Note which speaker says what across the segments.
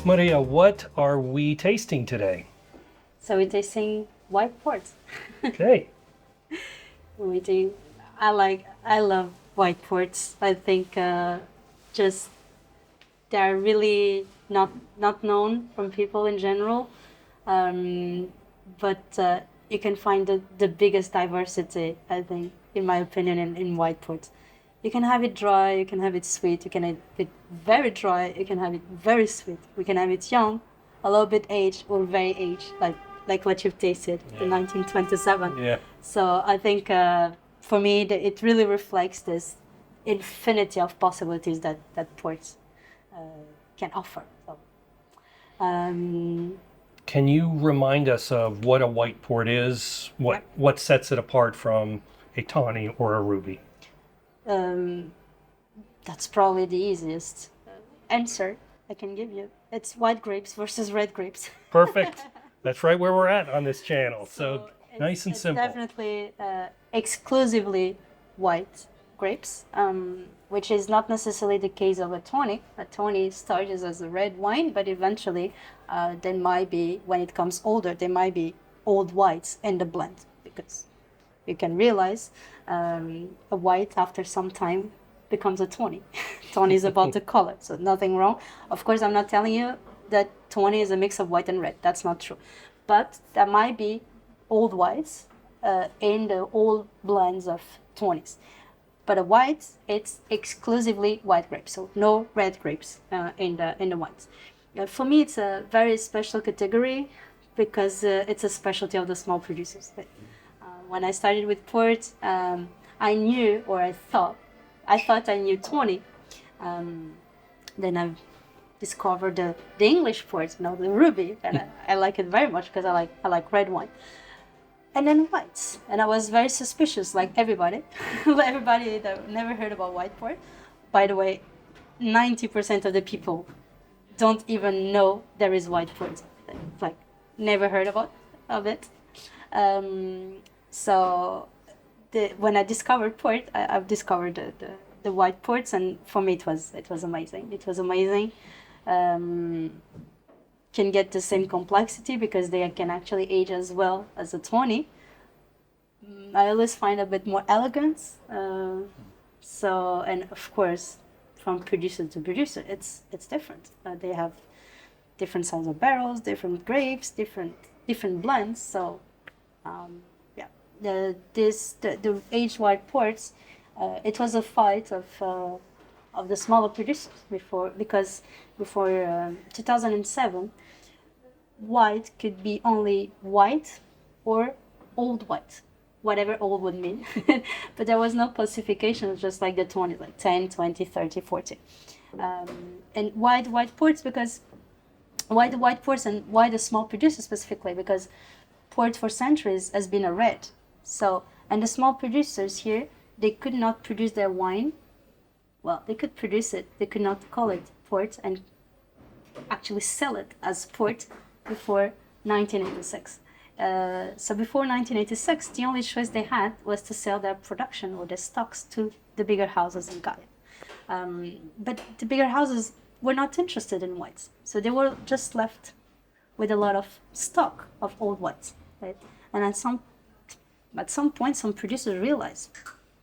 Speaker 1: Maria, what are we tasting today?
Speaker 2: So we're tasting white port.
Speaker 1: Okay.
Speaker 2: We do. I love white ports. I think just they're really not known from people in general, um, but you can find the biggest diversity. I think, in my opinion, in white ports. You can have it dry, you can have it sweet, you can have it very dry, you can have it very sweet. We can have it young, a little bit aged, or very aged, like what you've tasted, the 1927.
Speaker 1: Yeah.
Speaker 2: So I think for me, it really reflects this infinity of possibilities that ports uh, can offer. So, um,
Speaker 1: Can you remind us of what a white port is? What sets it apart from a tawny or a ruby?
Speaker 2: um, that's probably the easiest answer I can give you. It's white grapes versus red grapes.
Speaker 1: Perfect. That's right where we're at on this channel. So nice and
Speaker 2: It's
Speaker 1: simple.
Speaker 2: definitely exclusively white grapes, which is not necessarily the case of a tawny. A tawny starts as a red wine, but eventually there might be, when it comes older, there might be old whites in the blend, because you can realize a white after some time becomes a tawny. Tawny is about the color, so nothing wrong. Of course, I'm not telling you that tawny is a mix of white and red. That's not true. But there might be old whites in the old blends of tawnies. But a white, it's exclusively white grapes, so no red grapes in the whites. For me, it's a very special category because it's a specialty of the small producers. When I started with port, I knew, or I thought I knew 20. Then I discovered the English port, the ruby, and I like it very much because I like red wine. And then whites, and I was very suspicious, like everybody, everybody that never heard about white port. By the way, 90% of the people don't even know there is white port, like never heard of it. Um, so when I discovered port, I've discovered the white ports, and for me it was amazing. It was amazing. Um, can get the same complexity because they can actually age as well as a tawny. I always find a bit more elegance. So, and of course, from producer to producer, it's different. They have different size of barrels, different grapes, different blends. So yeah, the aged white ports, it was a fight of the smaller producers because before 2007, white could be only white or old white, whatever old would mean. But there was no classification, just like the 20, like 10, 20, 30, 40. And why the white ports? Because why the white ports and why the small producers specifically? Because port for centuries has been a red. So, and the small producers here, they could not produce their wine. Well, they could produce it, they could not call it port and actually sell it as port before 1986. So before 1986, the only choice they had was to sell their production or their stocks to the bigger houses in Gaia. But the bigger houses were not interested in whites, so they were just left with a lot of stock of old whites, right? And at some point, some producers realized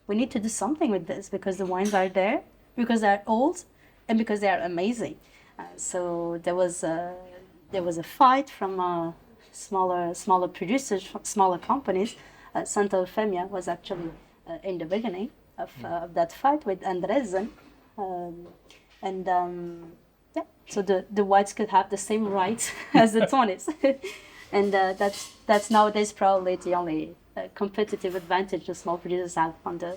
Speaker 2: we need to do something with this because the wines are there, because they're old, and because they are amazing. So there was a fight from smaller producers, smaller companies. Santa Eufemia was actually in the beginning of that fight with Andresen, um, and yeah, so the whites could have the same rights as the tawnies, and that's nowadays probably the only competitive advantage the small producers have on the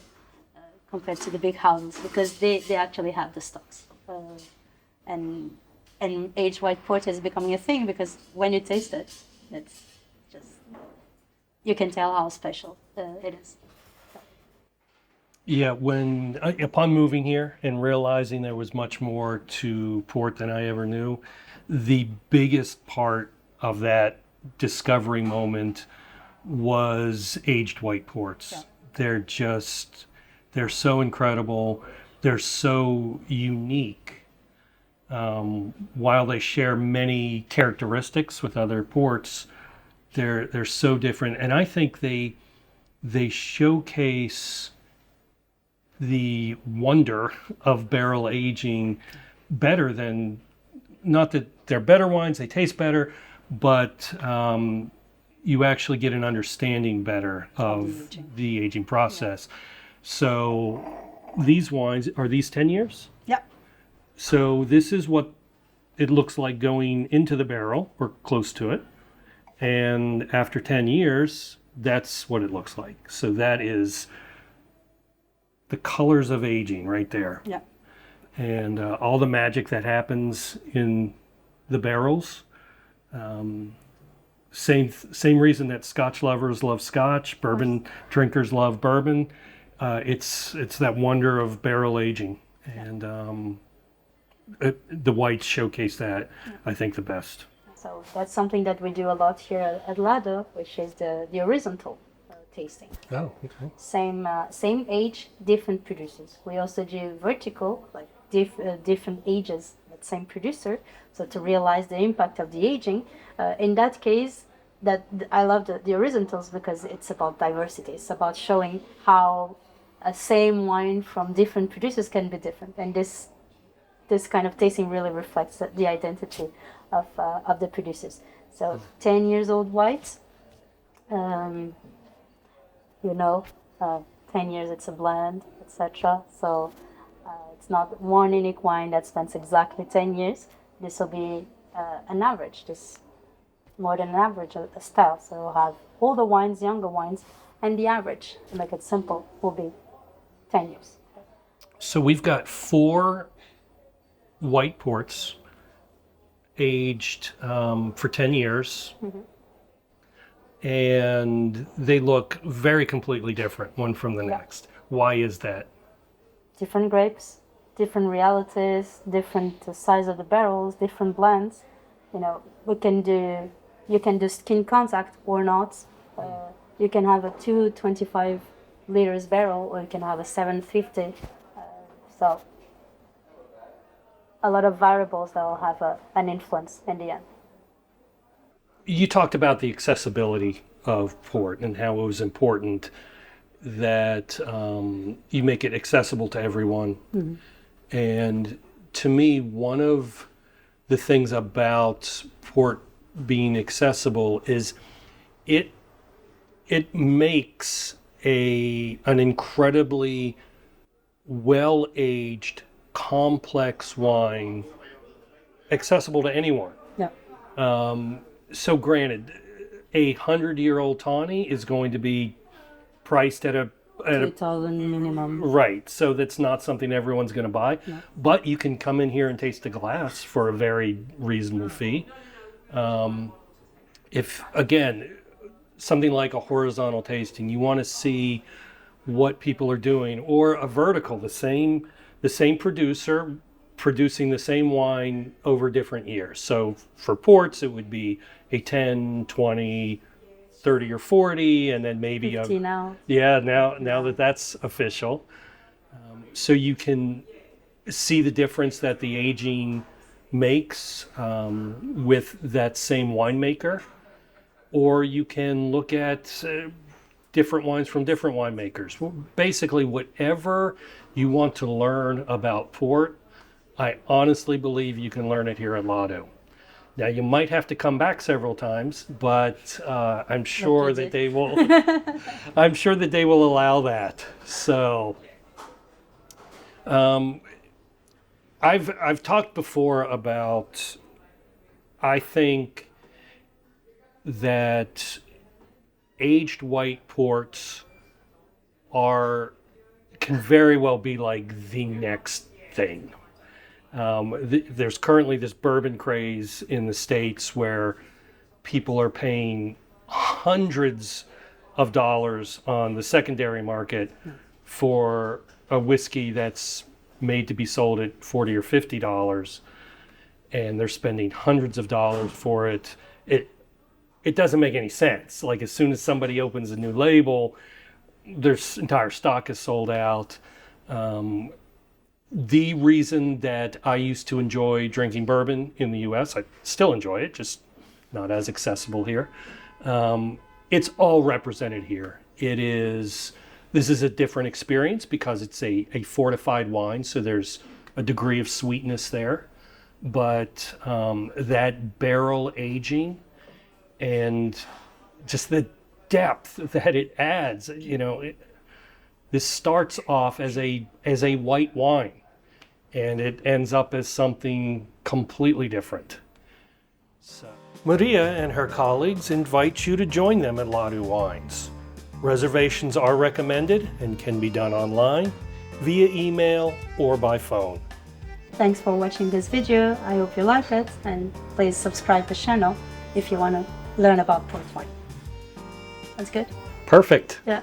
Speaker 2: compared to the big houses because they actually have the stocks. And aged white porter is becoming a thing because when you taste it, it's just you can tell how special it is.
Speaker 1: Yeah, when upon moving here and realizing there was much more to port than I ever knew, the biggest part of that discovery moment was aged white ports.
Speaker 2: Yeah.
Speaker 1: They're just, they're so incredible. They're so unique. while they share many characteristics with other ports, they're so different. And I think they showcase the wonder of barrel aging better than, not that they're better wines, they taste better, but you actually get an understanding better of the aging process. So these wines, are these 10 years?
Speaker 2: Yeah.
Speaker 1: So this is what it looks like going into the barrel or close to it. And after 10 years, that's what it looks like. So that is the colors of aging right there.
Speaker 2: Yeah.
Speaker 1: And all the magic that happens in the barrels. Same reason that Scotch lovers love Scotch, bourbon drinkers love bourbon. It's that wonder of barrel aging, and the whites showcase that, I think, the best.
Speaker 2: So that's something that we do a lot here at Lado, which is the horizontal tasting.
Speaker 1: Oh, okay.
Speaker 2: Same age, different producers. We also do vertical, like different ages, but same producer. So to realize the impact of the aging, in that case, that I love the horizontals because it's about diversity. It's about showing how a same wine from different producers can be different, and this kind of tasting really reflects the identity of the producers. So 10 years old whites, 10 years it's a blend, etc. So it's not one unique wine that spends exactly 10 years. This will be an average, this more than an average a style. So we'll have older wines, younger wines, and the average, to make it simple, will be 10 years.
Speaker 1: So we've got 4 white ports aged for 10 years. And they look very completely different one from the next. Why is that?
Speaker 2: Different grapes, different realities, different size of the barrels, different blends. You can do skin contact or not. You can have a 225 liters barrel, or you can have a 750. So a lot of variables that will have an influence in the end.
Speaker 1: You talked about the accessibility of port and how it was important that you make it accessible to everyone. And to me, one of the things about port being accessible is it makes an incredibly well-aged, complex wine accessible to anyone.
Speaker 2: Yeah.
Speaker 1: So granted, a 100-year-old tawny is going to be priced at a
Speaker 2: 3,000 minimum.
Speaker 1: right. So that's not something everyone's going to buy.
Speaker 2: Yeah.
Speaker 1: But you can come in here and taste a glass for a very reasonable fee. If again, something like a horizontal tasting, you want to see what people are doing, or a vertical, the same producer producing the same wine over different years. So for ports, it would be a 10, 20, 30 or 40, and then maybe
Speaker 2: 50 now.
Speaker 1: Yeah, now that that's official. So you can see the difference that the aging makes with that same winemaker. Or you can look at different wines from different winemakers. Basically, whatever you want to learn about port, I honestly believe you can learn it here at Lado. Now, you might have to come back several times, but I'm sure that they will. I'm sure that they will allow that. So, I've talked before about. I think that aged white ports can very well be like the next thing. There's currently this bourbon craze in the States where people are paying hundreds of dollars on the secondary market for a whiskey that's made to be sold at $40 or $50, and they're spending hundreds of dollars for it. It doesn't make any sense. Like, as soon as somebody opens a new label, their entire stock is sold out. the reason that I used to enjoy drinking bourbon in the US, I still enjoy it, just not as accessible here. It's all represented here. This is a different experience because it's a fortified wine, so there's a degree of sweetness there. But that barrel aging and just the depth that it adds, this starts off as a white wine, and it ends up as something completely different. So, Maria and her colleagues invite you to join them at Lado Wines. Reservations are recommended and can be done online, via email, or by phone.
Speaker 2: Thanks for watching this video. I hope you like it, and please subscribe the channel if you want to learn about port wine. That's good?
Speaker 1: Perfect.
Speaker 2: Yeah.